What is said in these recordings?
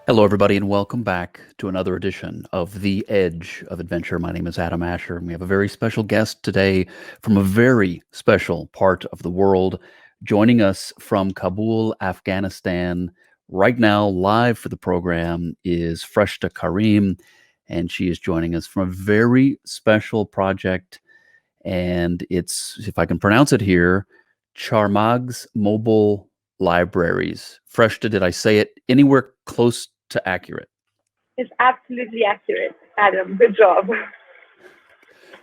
Hello, everybody, and welcome back to another edition of The Edge of Adventure. My name is Adam Asher, and we have a very special guest today from a very special part of the world, joining us from Kabul, Afghanistan. Right now, live for the program, is Freshta Karim, and she is joining us from a very special project, and it's, if I can pronounce it here, Charmaghz Mobile Libraries. Freshta, did I say it anywhere close to accurate? It's absolutely accurate, Adam. Good job.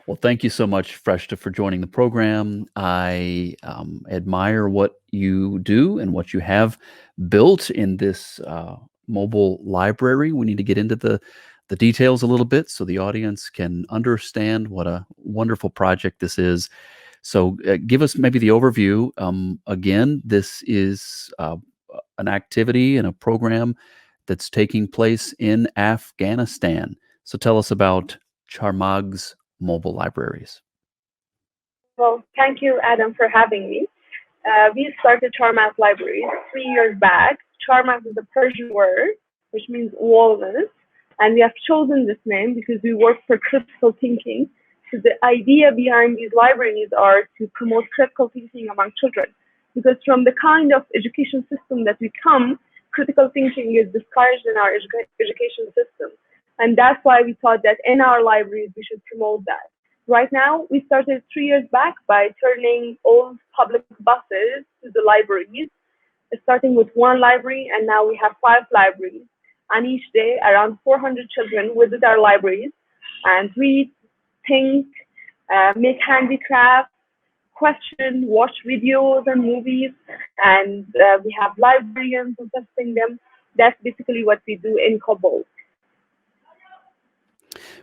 Well, thank you so much, Freshta, for joining the program. I admire what you do and what you have built in this mobile library. We need to get into the details a little bit so the audience can understand what a wonderful project this is. So give us maybe the overview. Again, this is an activity and a program that's taking place in Afghanistan. So tell us about Charmaghz Mobile Libraries. Well, thank you, Adam, for having me. We started Charmaghz Library 3 years back. Charmaghz is a Persian word, which means walnuts. And we have chosen this name because we work for critical thinking. So the idea behind these libraries are to promote critical thinking among children. Because from the kind of education system that we come, critical thinking is discouraged in our education system. And that's why we thought that in our libraries, we should promote that. Right now, we started 3 years back by turning old public buses to the libraries, starting with one library, and now we have 5 libraries. And each day, around 400 children visit our libraries and read, think, make handicrafts, question, watch videos and movies, and we have librarians assisting them. That's basically what we do in Kabul.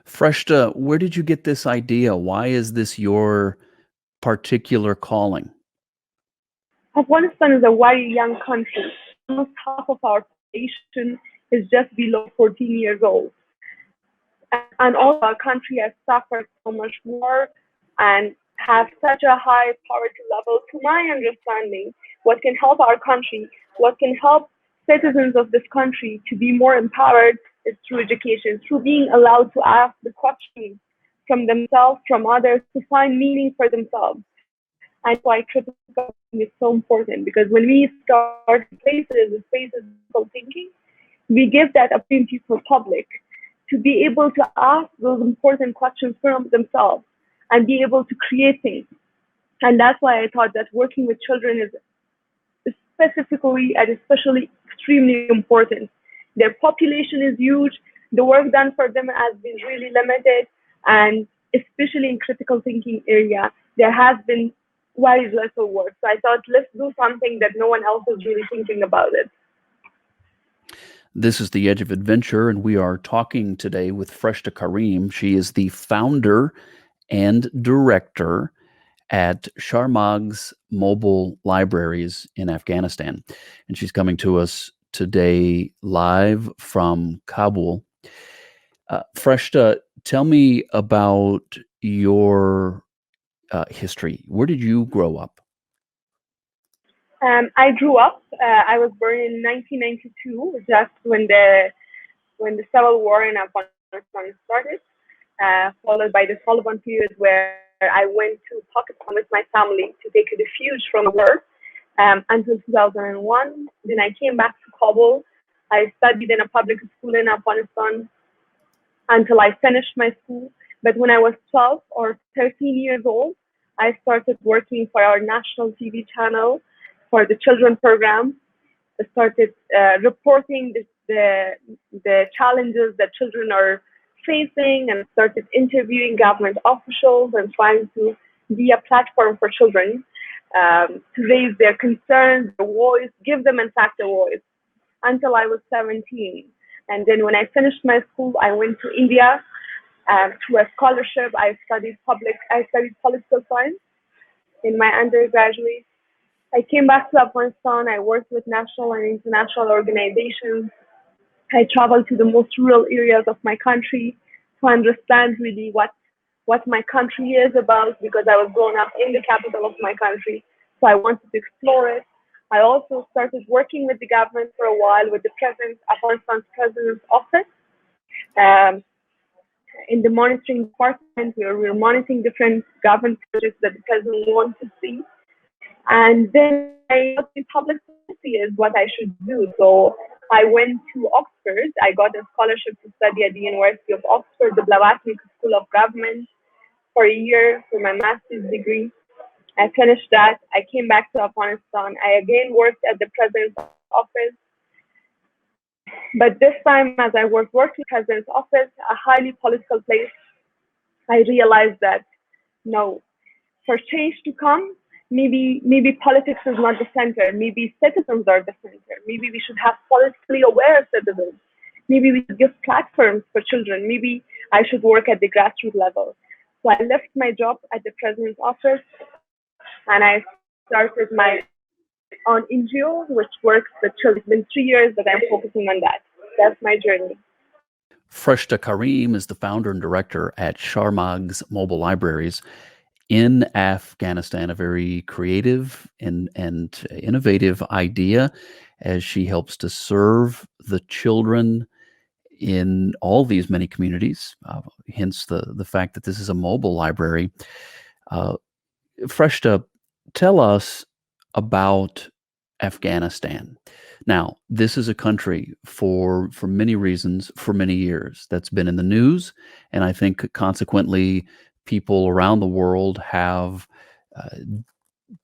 Freshta, where did you get this idea? Why is this your particular calling? Afghanistan is a very young country. Almost half of our population is just below 14 years old. And also our country has suffered so much war and have such a high poverty level. To my understanding, what can help our country, what can help citizens of this country to be more empowered is through education, through being allowed to ask the questions from themselves, from others, to find meaning for themselves. And why critical thinking is so important, because when we start spaces of thinking, we give that opportunity for public to be able to ask those important questions from themselves and be able to create things. And that's why I thought that working with children is specifically and especially extremely important. Their population is huge. The work done for them has been really limited, and especially in critical thinking area, there has been very little work. So I thought, let's do something that no one else is really thinking about it. This is The Edge of Adventure, and we are talking today with Freshta Karim. She is the founder and director at Charmaghz Mobile Libraries in Afghanistan. And she's coming to us today live from Kabul. Freshta, tell me about your history. Where did you grow up? I grew up. I was born in 1992, just when the civil war in Afghanistan started, followed by the Taliban period, where I went to Pakistan with my family to take refuge from the war until 2001. Then I came back to Kabul. I studied in a public school in Afghanistan until I finished my school. But when I was 12 or 13 years old, I started working for our national TV channel for the children program. I started reporting the challenges that children are facing, and started interviewing government officials and trying to be a platform for children to raise their concerns, their voice, give them in fact a voice, until I was 17. And then when I finished my school, I went to India through a scholarship. I studied political science in my undergraduate. I came back to Afghanistan. I worked with national and international organizations. I traveled to the most rural areas of my country to understand really what my country is about, because I was grown up in the capital of my country. So I wanted to explore it. I also started working with the government for a while with the Afghanistan's president's office. Um, in the monitoring department, where we were monitoring different government projects that the president wants to see. And then I thought in public policy is what I should do. So I went to Oxford. I got a scholarship to study at the University of Oxford, the Blavatsky School of Government, for a year for my master's degree. I finished that. I came back to Afghanistan. I again worked at the president's office. But this time, as I worked in the president's office, a highly political place, I realized that no, for change to come, maybe politics is not the center. Maybe citizens are the center. Maybe we should have politically aware citizens. Maybe we should give platforms for children. Maybe I should work at the grassroots level. So I left my job at the president's office and I started my own NGO, which works with children. It's been 3 years that I'm focusing on that. That's my journey. Freshta Karim is the founder and director at Charmaghz Mobile Libraries in Afghanistan, a very creative and innovative idea as she helps to serve the children in all these many communities, hence the fact that this is a mobile library. Freshta, tell us about Afghanistan. Now, this is a country for many reasons, for many years, that's been in the news, and I think consequently, people around the world have uh,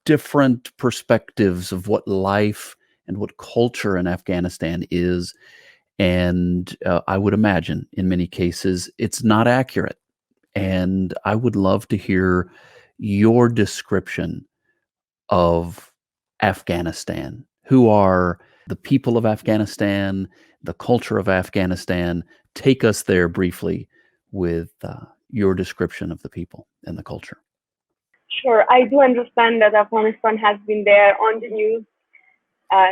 different perspectives of what life and what culture in Afghanistan is, and I would imagine in many cases it's not accurate. And I would love to hear your description of Afghanistan. Who are the people of Afghanistan, the culture of Afghanistan? Take us there briefly with your description of the people and the culture. Sure, I do understand that Afghanistan has been there on the news,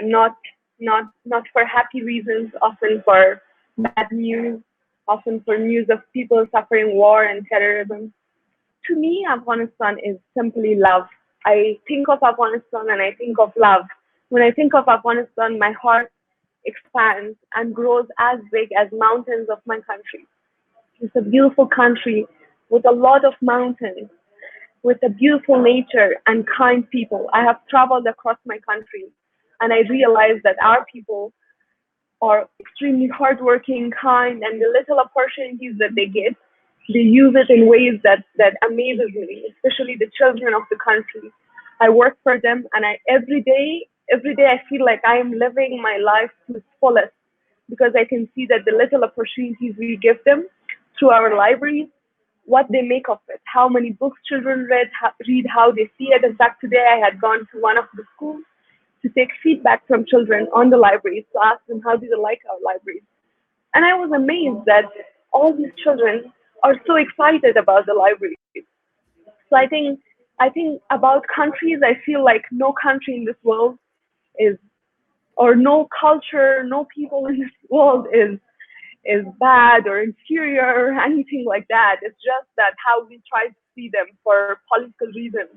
not not for happy reasons, often for bad news, often for news of people suffering war and terrorism. To me, Afghanistan is simply love. I think of Afghanistan and I think of love. When I think of Afghanistan, my heart expands and grows as big as mountains of my country. It's a beautiful country with a lot of mountains, with a beautiful nature and kind people. I have traveled across my country and I realized that our people are extremely hardworking, kind, and the little opportunities that they get, they use it in ways that amazes me, especially the children of the country. I work for them, and every day I feel like I am living my life to its fullest because I can see that the little opportunities we give them through our libraries, what they make of it, how many books children read, how they see it. In fact, today I had gone to one of the schools to take feedback from children on the libraries to ask them how do they like our libraries. And I was amazed that all these children are so excited about the libraries. So I think about countries, I feel like no country in this world is, or no culture, no people in this world is bad or inferior or anything like that. It's just that how we try to see them for political reasons.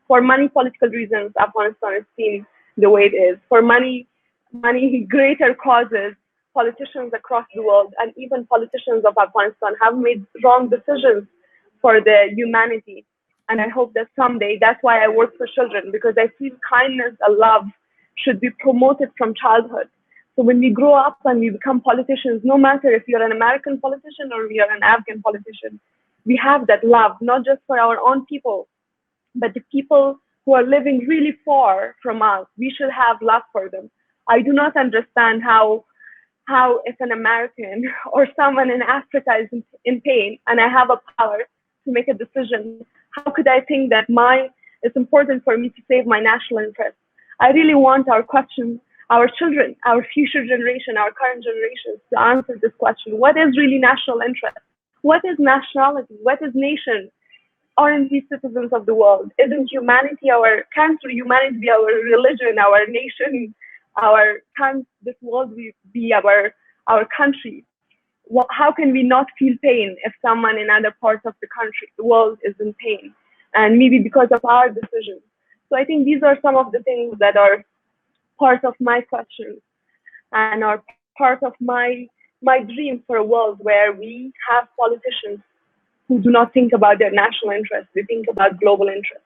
For many political reasons, Afghanistan is seen the way it is. For many greater causes, politicians across the world and even politicians of Afghanistan have made wrong decisions for the humanity. And I hope that someday, that's why I work for children, because I feel kindness and love should be promoted from childhood. So when we grow up and we become politicians, no matter if you're an American politician or you're an Afghan politician, we have that love, not just for our own people, but the people who are living really far from us. We should have love for them. I do not understand how if an American or someone in Africa is in pain and I have a power to make a decision, how could I think that it's important for me to save my national interest? I really want our children, our future generation, our current generations to answer this question. What is really national interest? What is nationality? What is nation? Aren't we citizens of the world? Isn't humanity can't humanity be our religion, our nation, can't this world be our country? How can we not feel pain if someone in other parts of the world is in pain? And maybe because of our decisions. So I think these are some of the things that are part of my questions and are part of my dream for a world where we have politicians who do not think about their national interests, they think about global interests.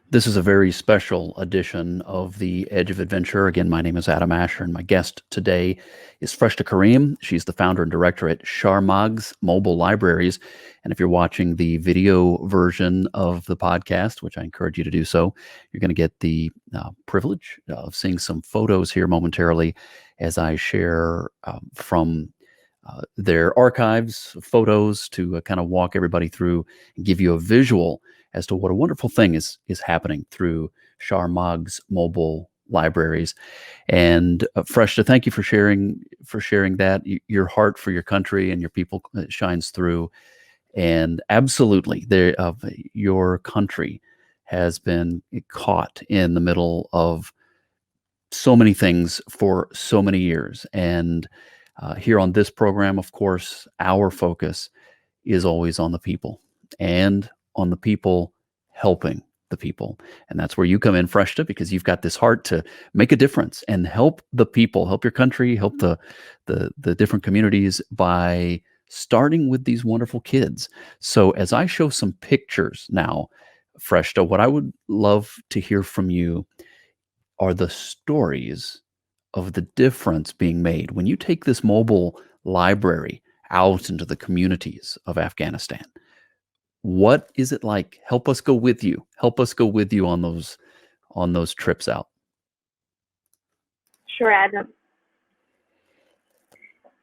This is a very special edition of The Edge of Adventure. Again, my name is Adam Asher, and my guest today is Freshta Karim. She's the founder and director at Charmaghz Mobile Libraries. And if you're watching the video version of the podcast, which I encourage you to do so, you're going to get the privilege of seeing some photos here momentarily as I share from their archives, photos to kind of walk everybody through and give you a visual as to what a wonderful thing is happening through Charmaghz Mobile Libraries. And Freshta, thank you for sharing that. Your heart for your country and your people shines through. And absolutely, your country has been caught in the middle of so many things for so many years. And here on this program, of course, our focus is always on the people and on the people helping the people. And that's where you come in, Freshta, because you've got this heart to make a difference and help the people, help your country, help the different communities by starting with these wonderful kids. So as I show some pictures now, Freshta, what I would love to hear from you are the stories of the difference being made when you take this mobile library out into the communities of Afghanistan. What is it like? Help us go with you. Help us go with you on those trips out. Sure, Adam.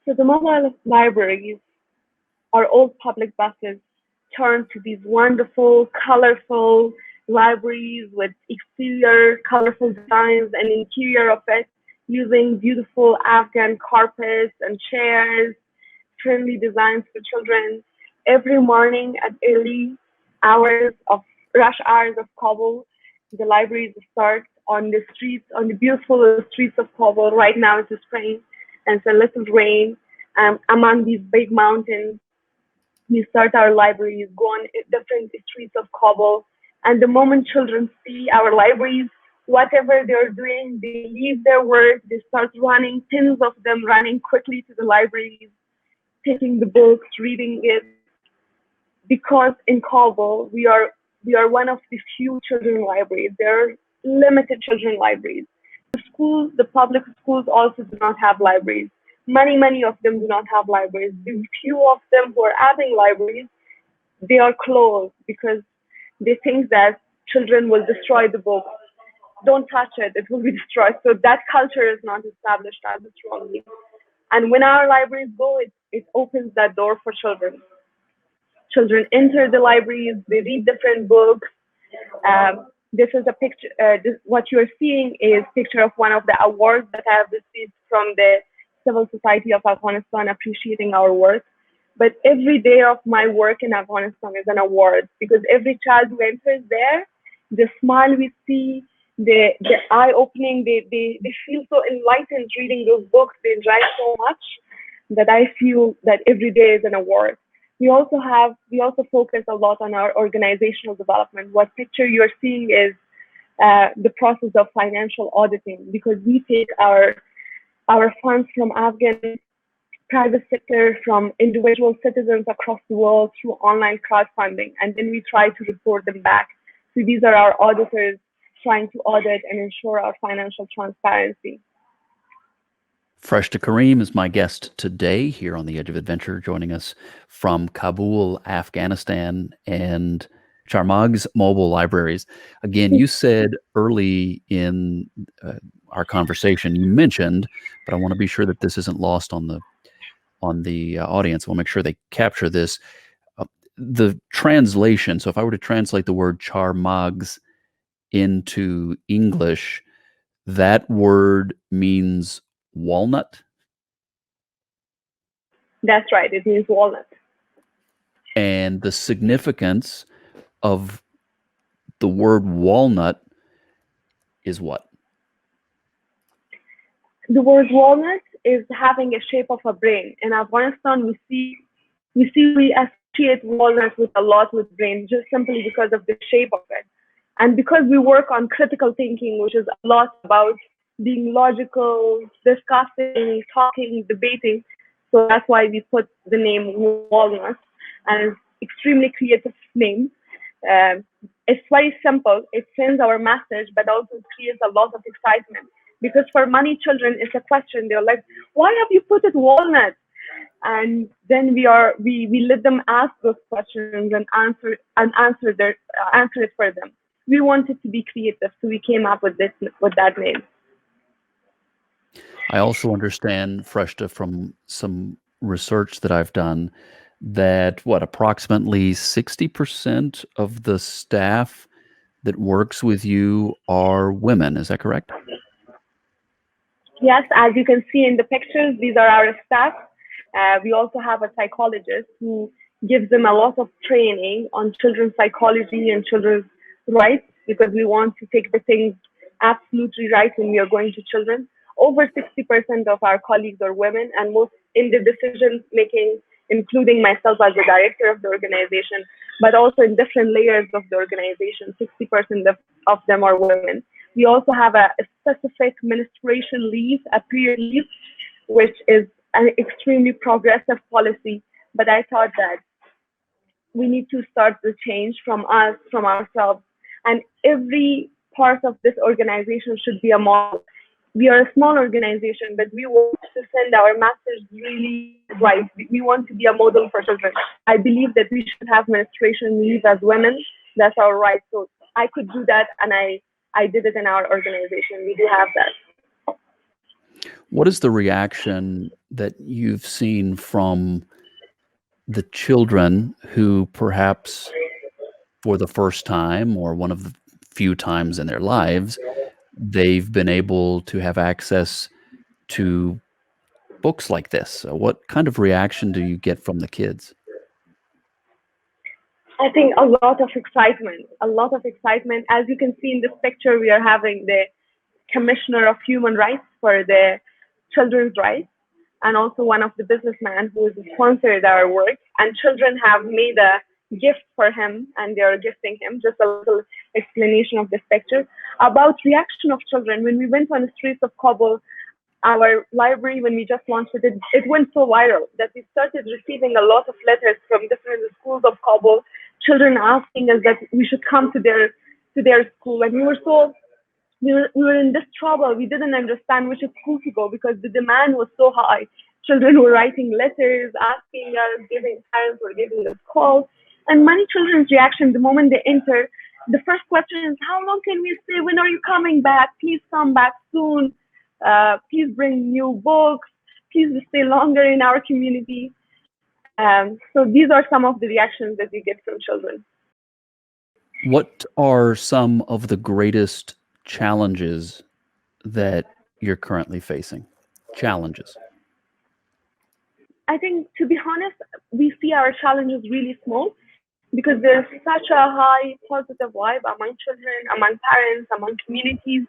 So the mobile libraries are old public buses turned to these wonderful, colorful libraries with exterior colorful designs and interior of it using beautiful Afghan carpets and chairs, friendly designs for children. Every morning at early rush hours of Kabul, the libraries start on the streets, on the beautiful streets of Kabul. Right now it's spring and it's a little rain. Among these big mountains, we start our libraries, go on different streets of Kabul. And the moment children see our libraries, whatever they're doing, they leave their work, they start running, tens of them running quickly to the libraries, taking the books, reading it. Because in Kabul, we are one of the few children libraries. There are limited children libraries. The public schools also do not have libraries. Many of them do not have libraries. The few of them who are having libraries, they are closed because they think that children will destroy the book. Don't touch it, it will be destroyed. So that culture is not established as strongly. And when our libraries go, it opens that door for children. Children enter the libraries, they read different books. This is a picture, what you're seeing is a picture of one of the awards that I have received from the Civil Society of Afghanistan appreciating our work. But every day of my work in Afghanistan is an award because every child who enters there, the smile we see, the eye-opening, they feel so enlightened reading those books, they enjoy so much that I feel that every day is an award. We also focus a lot on our organizational development. What picture you're seeing is the process of financial auditing because we take our funds from Afghan private sector, from individual citizens across the world through online crowdfunding, and then we try to report them back. So these are our auditors trying to audit and ensure our financial transparency. Freshta Karim is my guest today here on The Edge of Adventure, joining us from Kabul, Afghanistan, and Charmaghz Mobile Libraries. Again, you said early in our conversation, you mentioned, but I want to be sure that this isn't lost on the audience. I want to make sure they capture this. The translation, so if I were to translate the word Charmaghz into English, that word means walnut? That's right, it means walnut. And the significance of the word walnut is what? The word walnut is having a shape of a brain. In Afghanistan, we associate walnuts with a lot with brain just simply because of the shape of it. And because we work on critical thinking, which is a lot about being logical, discussing, talking, debating, so that's why we put the name Walnuts, and it's extremely creative name. Um, it's very simple. It sends our message, but also creates a lot of excitement. Because for many children, it's a question. They're like, "Why have you put it walnut?" And then we let them ask those questions and answer it for them. We wanted to be creative, so we came up with that name. I also understand, Freshta, from some research that I've done, that what approximately 60% of the staff that works with you are women. Is that correct? Yes, as you can see in the pictures, these are our staff. We also have a psychologist who gives them a lot of training on children's psychology and children's rights, because we want to take the things absolutely right when we are going to children. Over 60% of our colleagues are women, and most in the decision making, including myself as the director of the organization, but also in different layers of the organization, 60% of them are women. We also have a specific menstruation leave, a period leave, which is an extremely progressive policy. But I thought that we need to start the change from us, from ourselves. And every part of this organization should be a model. We are a small organization, but we want to send our message really right. We want to be a model for children. I believe that we should have menstruation leave as women. That's our right. So I could do that, and I did it in our organization. We do have that. What is the reaction that you've seen from the children who perhaps for the first time or one of the few times in their lives, they've been able to have access to books like this? So what kind of reaction do you get from the kids? I think a lot of excitement, a lot of excitement. As you can see in this picture, we are having the Commissioner of Human Rights for the children's rights, and also one of the businessmen who has sponsored our work. And children have made a gift for him, and they are gifting him. Just a little explanation of this picture about reaction of children. When we went on the streets of Kabul, our library, when we just launched it, it went so viral that we started receiving a lot of letters from different schools of Kabul, children asking us that we should come to their school. And we were in this trouble. We didn't understand which school to go because the demand was so high. Children were writing letters, asking us, giving parents were giving us calls. And many children's reaction the moment they enter, the first question is, "How long can we stay? When are you coming back? Please come back soon. Please bring new books. Please stay longer in our community." So these are some of the reactions that we get from children. What are some of the greatest challenges that you're currently facing? Challenges. I think, to be honest, we see our challenges really small because there's such a high positive vibe among children, among parents, among communities.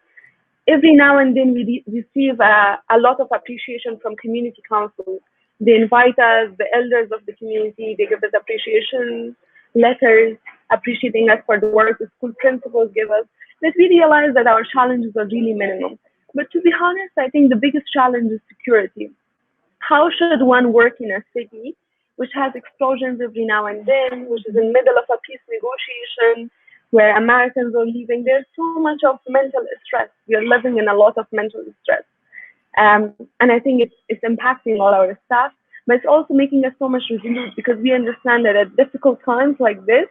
Every now and then we receive a lot of appreciation from community councils. They invite us, the elders of the community, they give us appreciation letters, appreciating us for the work the school principals give us. That we realize that our challenges are really minimum. But to be honest, I think the biggest challenge is security. How should one work in a city which has explosions every now and then, which is in the middle of a peace negotiation, where Americans are leaving? There's so much of mental stress. We are living in a lot of mental stress. And I think it's impacting all our staff, but it's also making us so much resilient because we understand that at difficult times like this,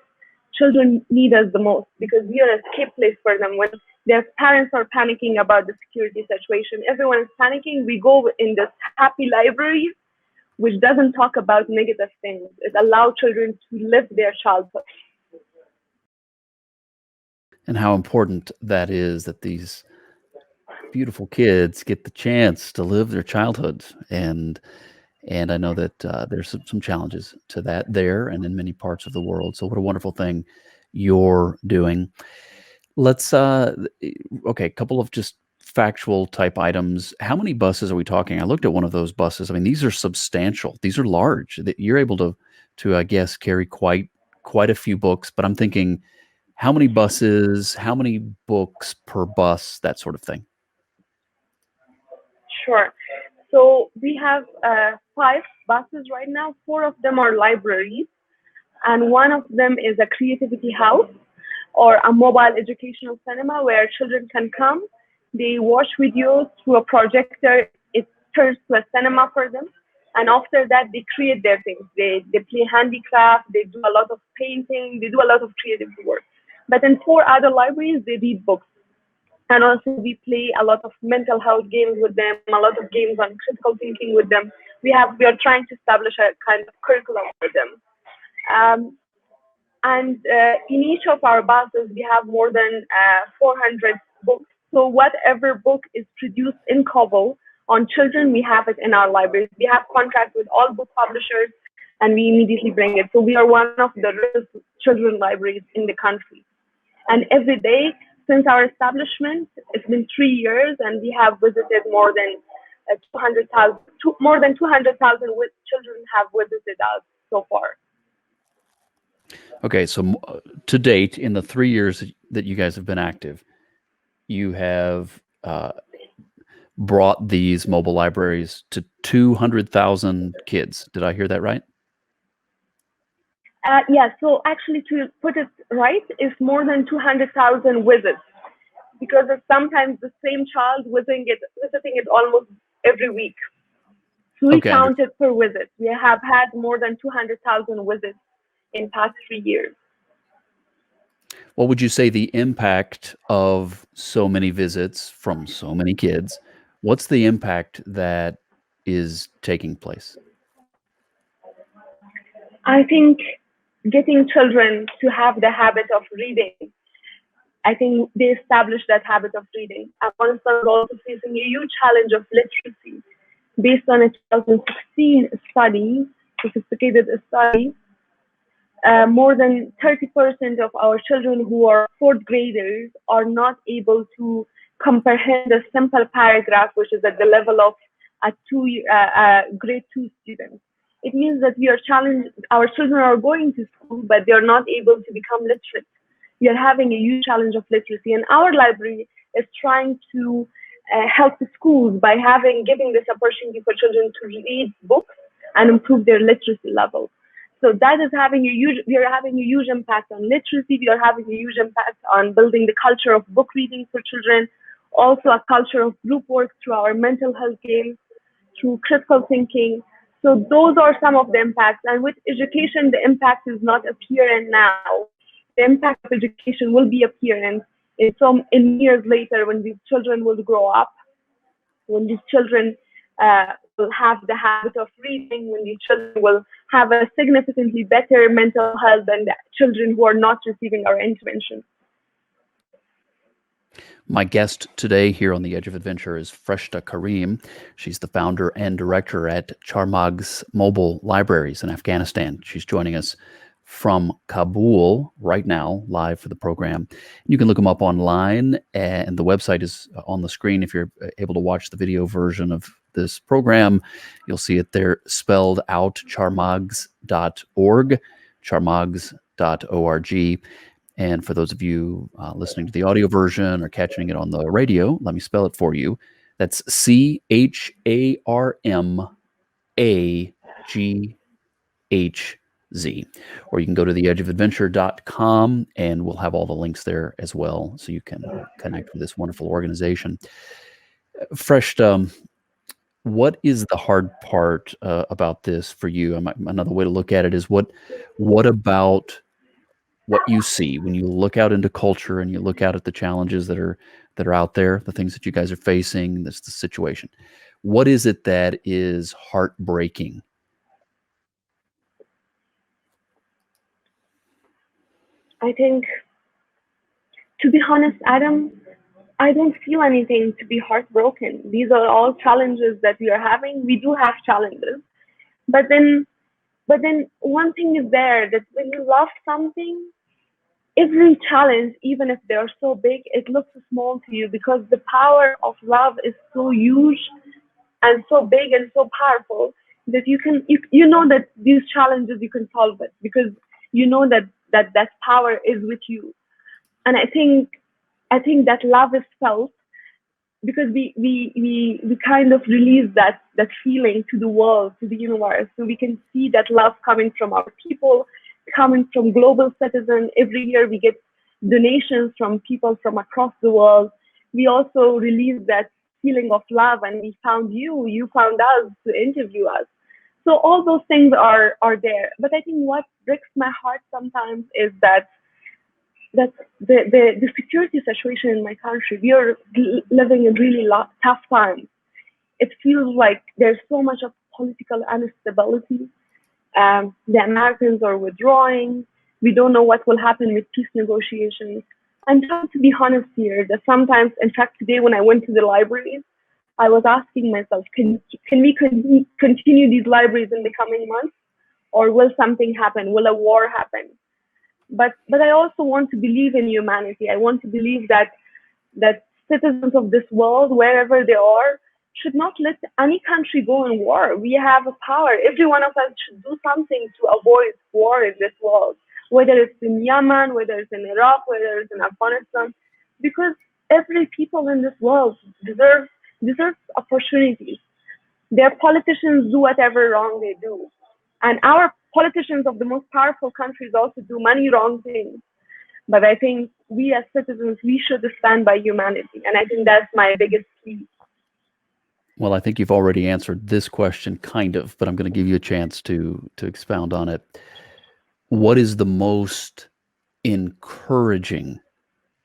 children need us the most because we are a escape place for them. When their parents are panicking about the security situation, everyone is panicking. We go in this happy library, which doesn't talk about negative things. It allows children to live their childhood. And how important that is that these beautiful kids get the chance to live their childhoods. And I know that there's some challenges to that there and in many parts of the world. So what a wonderful thing you're doing. Let's okay, a couple of just factual type items. How many buses are we talking? I looked at one of those buses. I mean, these are substantial. These are large. That you're able to I guess carry quite a few books. But I'm thinking, How many buses? How many books per bus? That sort of thing. Sure. So we have 5 buses right now. 4 of them are libraries, and one of them is a creativity house or a mobile educational cinema where children can come. They watch videos through a projector. It turns to a cinema for them. And after that, they create their things. They play handicraft. They do a lot of painting. They do a lot of creative work. But in 4 other libraries, they read books. And also we play a lot of mental health games with them, a lot of games on critical thinking with them. We are trying to establish a kind of curriculum for them. Um, and in each of our buses, we have more than 400 books. So whatever book is produced in Kabul on children, we have it in our libraries. We have contracts with all book publishers, and we immediately bring it. So we are one of the richest children libraries in the country. And every day since our establishment, it's been 3 years, and we have visited more than 200,000. More than 200,000 children have visited us so far. Okay, so to date, in the 3 years that you guys have been active, you have brought these mobile libraries to 200,000 kids. Did I hear that right? Yeah, so actually, to put it right, it's more than 200,000 visits, because sometimes the same child visiting it almost every week. So we Okay, count it per visit. We have had more than 200,000 visits in past 3 years. what would you say the impact of so many visits from so many kids? What's the impact that is taking place? I think getting children to have the habit of reading, I think they established that habit of reading. Afghanistan is also facing a huge challenge of literacy. Based on a 2016 study, sophisticated study, more than 30% of our children who are 4th graders are not able to comprehend a simple paragraph, which is at the level of a grade 2 student. It means that we are challenged. Our children are going to school, but they are not able to become literate. We are having a huge challenge of literacy, and our library is trying to help the schools by giving this opportunity for children to read books and improve their literacy level. So that is we are having a huge impact on literacy. We are having a huge impact on building the culture of book reading for children, also a culture of group work through our mental health games, through critical thinking. So those are some of the impacts. And with education, the impact is not apparent now. The impact of education will be apparent in years later, when these children will grow up, when these children will have the habit of reading, when these children will have a significantly better mental health than the children who are not receiving our intervention. My guest today here on The Edge of Adventure is Freshta Karim. She's the founder and director at Charmaghz Mobile Libraries in Afghanistan. She's joining us from Kabul right now, live for the program. You can look them up online, and the website is on the screen. If you're able to watch the video version of this program, you'll see it there spelled out, charmaghz.org, charmaghz.org. And for those of you listening to the audio version or catching it on the radio, let me spell it for you. That's CHARMAGHZ. Or you can go to theedgeofadventure.com, and we'll have all the links there as well, so you can connect with this wonderful organization. Freshta, what is the hard part about this for you? Another way to look at it is what about what you see when you look out into culture and you look out at the challenges that are out there, the things that you guys are facing, the situation. What is it that is heartbreaking? I think, to be honest, Adam, I don't feel anything to be heartbroken. These are all challenges that we are having. We do have challenges, but then one thing is there, that when you love something, every challenge, even if they are so big, it looks small to you, because the power of love is so huge and so big and so powerful that you know that these challenges you can solve it, because you know that power is with you. And I think that love is felt because we kind of release that feeling to the world, to the universe. So we can see that love coming from our people, coming from global citizens. Every year we get donations from people from across the world. We also release that feeling of love, and we found you found us to interview us. So all those things are there. But I think what breaks my heart sometimes is that the security situation in my country, we are living in really tough times. It feels like there's so much of political instability. The Americans are withdrawing. We don't know what will happen with peace negotiations. I'm trying to be honest here that sometimes, in fact, today when I went to the libraries, I was asking myself, can we continue these libraries in the coming months? Or will something happen? Will a war happen? But I also want to believe in humanity. I want to believe that citizens of this world, wherever they are, should not let any country go in war. We have a power. Every one of us should do something to avoid war in this world, whether it's in Yemen, whether it's in Iraq, whether it's in Afghanistan, because every people in this world deserves opportunities. Their politicians do whatever wrong they do. And our politicians of the most powerful countries also do many wrong things. But I think we as citizens, we should stand by humanity. And I think that's my biggest plea. Well, I think you've already answered this question kind of, but I'm going to give you a chance to expound on it. What is the most encouraging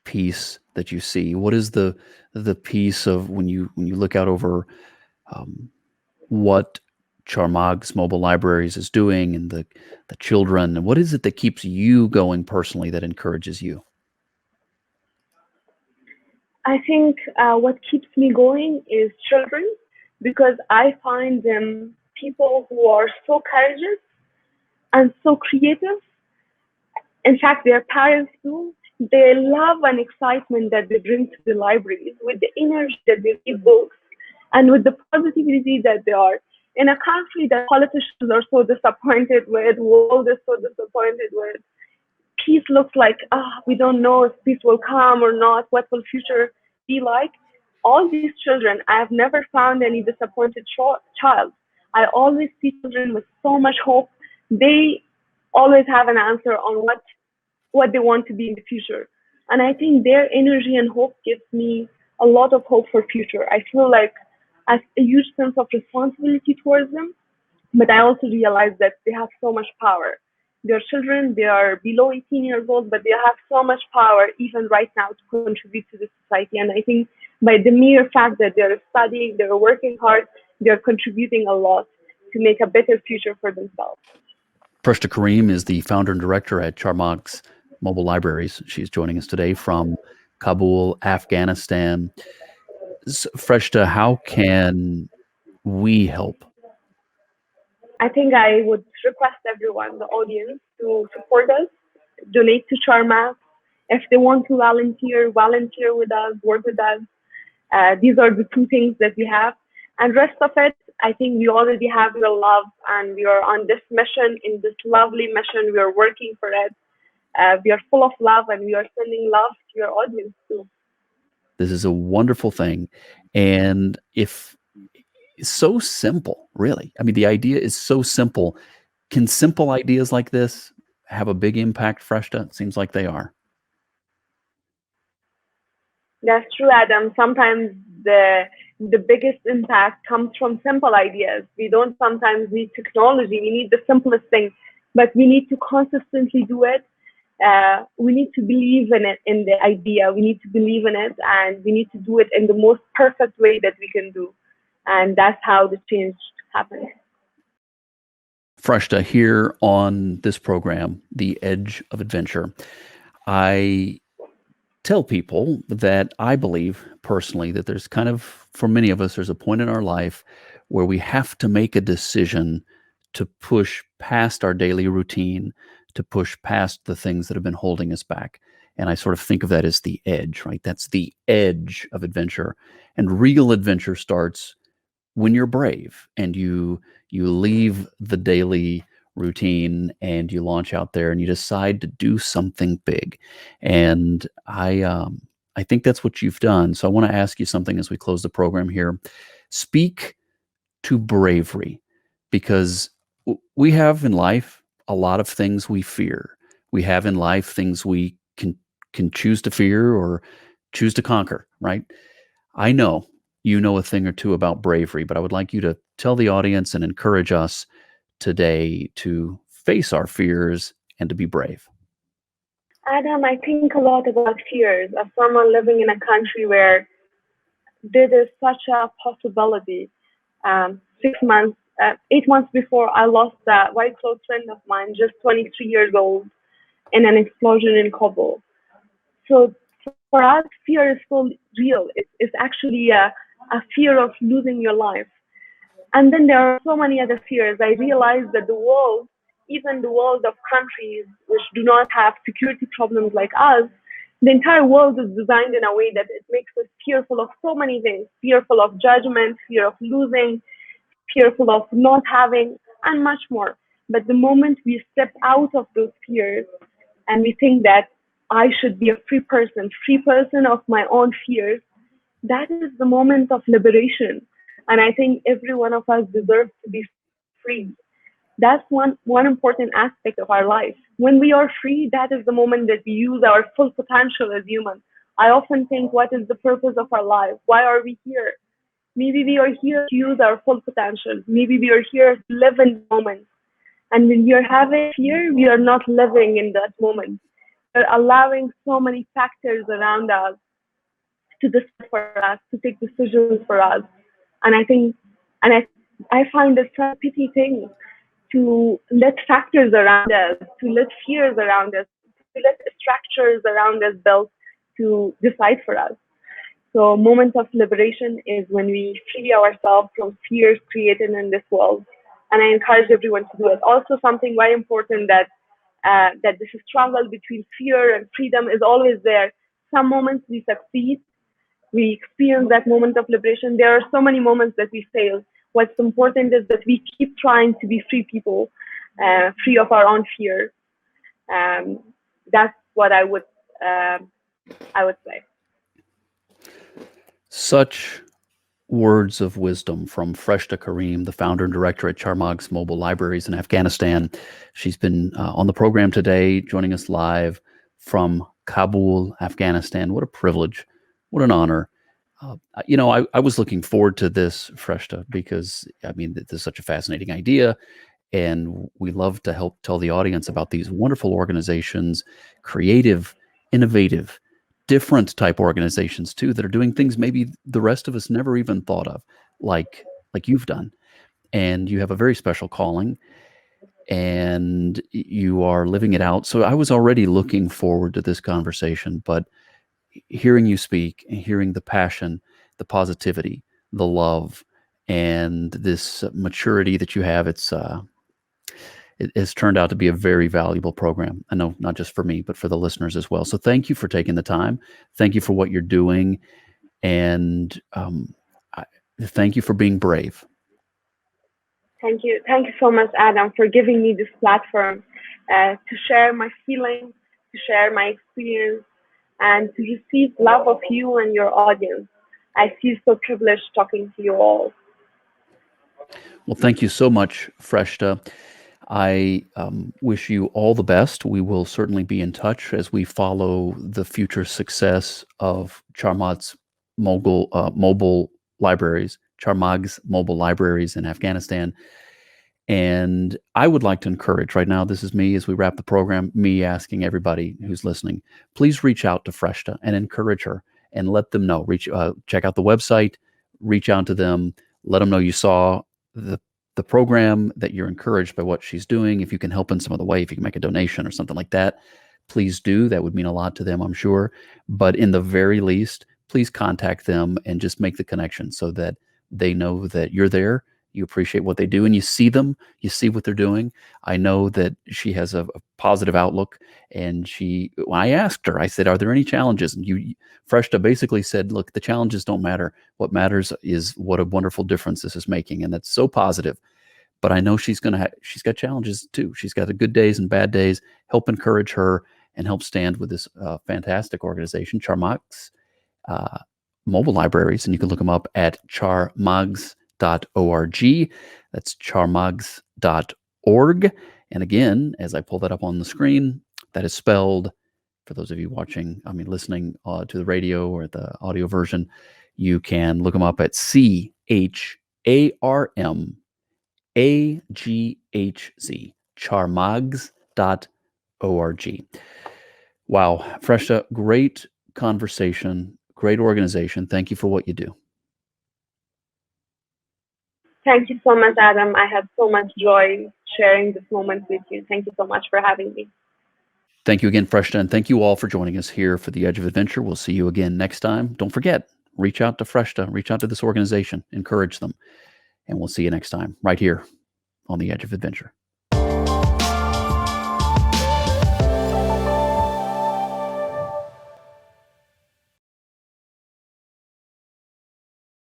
piece that you see? What is the piece of when you look out over what Charmaghz Mobile Libraries is doing and the children, and what is it that keeps you going personally, that encourages you? I think what keeps me going is children, because I find them people who are so courageous and so creative. In fact, their parents too. They love and excitement that they bring to the libraries with the energy that they read books and with the positivity that they are. In a country that politicians are so disappointed with, world is so disappointed with, peace looks like, we don't know if peace will come or not, what will future be like. All these children, I have never found any disappointed child. I always see children with so much hope. They always have an answer on what they want to be in the future. And I think their energy and hope gives me a lot of hope for future. I feel like I have a huge sense of responsibility towards them, but I also realize that they have so much power. They're children, they are below 18 years old, but they have so much power even right now to contribute to the society. And I think by the mere fact that they're studying, they're working hard, they're contributing a lot to make a better future for themselves. Freshta Karim is the founder and director at Charmaghz Mobile Libraries. She's joining us today from Kabul, Afghanistan. Freshta, how can we help? I think I would request everyone, the audience, to support us, donate to Charmaghz. If they want to volunteer with us, work with us. These are the two things that we have. And rest of it, I think we already have your love, and we are on this mission, in this lovely mission. We are working for it. We are full of love, and we are sending love to your audience too. This is a wonderful thing. And if it's so simple, really. I mean, the idea is so simple. Can simple ideas like this have a big impact, Freshta? It seems like they are. That's true, Adam. Sometimes the biggest impact comes from simple ideas. We don't sometimes need technology. We need the simplest thing, but we need to consistently do it. We need to believe in it, in the idea. We need to believe in it, and we need to do it in the most perfect way that we can do. And that's how the change happens. Freshta, here on this program, The Edge of Adventure, I tell people that I believe personally that there's kind of, for many of us, there's a point in our life where we have to make a decision to push past our daily routine, to push past the things that have been holding us back. And I sort of think of that as the edge, right? That's the edge of adventure. And real adventure starts when you're brave and you leave the daily routine and you launch out there and you decide to do something big. And I think that's what you've done. So I want to ask you something as we close the program here. Speak to bravery, because we have in life a lot of things we fear. We have in life things we can choose to fear or choose to conquer, right? I know you know a thing or two about bravery, but I would like you to tell the audience and encourage us today to face our fears and to be brave. Adam, I think a lot about fears. As someone living in a country where there is such a possibility, 6 months, 8 months before, I lost a very close friend of mine, just 23 years old, in an explosion in Kabul. So for us, fear is so real. It's actually a fear of losing your life. And then there are so many other fears. I realized that the world, even the world of countries which do not have security problems like us, the entire world is designed in a way that it makes us fearful of so many things, fearful of judgment, fear of losing, fearful of not having, and much more. But the moment we step out of those fears and we think that I should be a free person of my own fears, that is the moment of liberation. And I think every one of us deserves to be free. That's one important aspect of our life. When we are free, that is the moment that we use our full potential as humans. I often think, what is the purpose of our life? Why are we here? Maybe we are here to use our full potential. Maybe we are here to live in the moment. And when we are having fear, we are not living in that moment. We're allowing so many factors around us to decide for us, to take decisions for us. And I think, and I find it such a pity thing to let factors around us, to let fears around us, to let structures around us built to decide for us. So, moment of liberation is when we free ourselves from fears created in this world, and I encourage everyone to do it. Also, something very important that this struggle between fear and freedom is always there. Some moments we succeed, we experience that moment of liberation. There are so many moments that we fail. What's important is that we keep trying to be free people, free of our own fears. Um, that's what I would say. Such words of wisdom from Freshta Karim, the founder and director at Charmaghz Mobile Libraries in Afghanistan. She's been on the program today, joining us live from Kabul, Afghanistan. What a privilege. What an honor. I was looking forward to this, Freshta, because, I mean, this is such a fascinating idea. And we love to help tell the audience about these wonderful organizations, creative, innovative, different type organizations too, that are doing things maybe the rest of us never even thought of, like you've done. And you have a very special calling and you are living it out. So I was already looking forward to this conversation, but hearing you speak and hearing the passion, the positivity, the love, and this maturity that you have, it has turned out to be a very valuable program. I know not just for me, but for the listeners as well. So thank you for taking the time. Thank you for what you're doing. And thank you for being brave. Thank you. Thank you so much, Adam, for giving me this platform to share my feelings, to share my experience, and to receive love of you and your audience. I feel so privileged talking to you all. Well, thank you so much, Freshta. I wish you all the best. We will certainly be in touch as we follow the future success of Charmaghz mobile libraries, Charmaghz mobile libraries in Afghanistan. And I would like to encourage right now, this is me as we wrap the program, me asking everybody who's listening, please reach out to Freshta and encourage her and let them know. Check out the website, reach out to them, let them know you saw the program, that you're encouraged by what she's doing. If you can help in some other way, if you can make a donation or something like that, please do. That would mean a lot to them, I'm sure. But in the very least, please contact them and just make the connection so that they know that you're there, you appreciate what they do, and you see them, you see what they're doing. I know that she has a positive outlook, and when I asked her, I said, are there any challenges? And Freshta basically said, look, the challenges don't matter. What matters is what a wonderful difference this is making. And that's so positive. but I know she's got challenges too. She's got the good days and bad days. Help encourage her and help stand with this fantastic organization, Charmaghz uh, mobile libraries, and you can look them up at charmaghz.org. That's charmaghz.org. And again, as I pull that up on the screen, that is spelled, for those of you listening to the radio or the audio version, you can look them up at CHARMAGHZ, charmaghz.org. Wow, Freshta, great conversation, great organization. Thank you for what you do. Thank you so much, Adam. I had so much joy sharing this moment with you. Thank you so much for having me. Thank you again, Freshta, and thank you all for joining us here for The Edge of Adventure. We'll see you again next time. Don't forget, reach out to Freshta, reach out to this organization, encourage them, and we'll see you next time right here on The Edge of Adventure.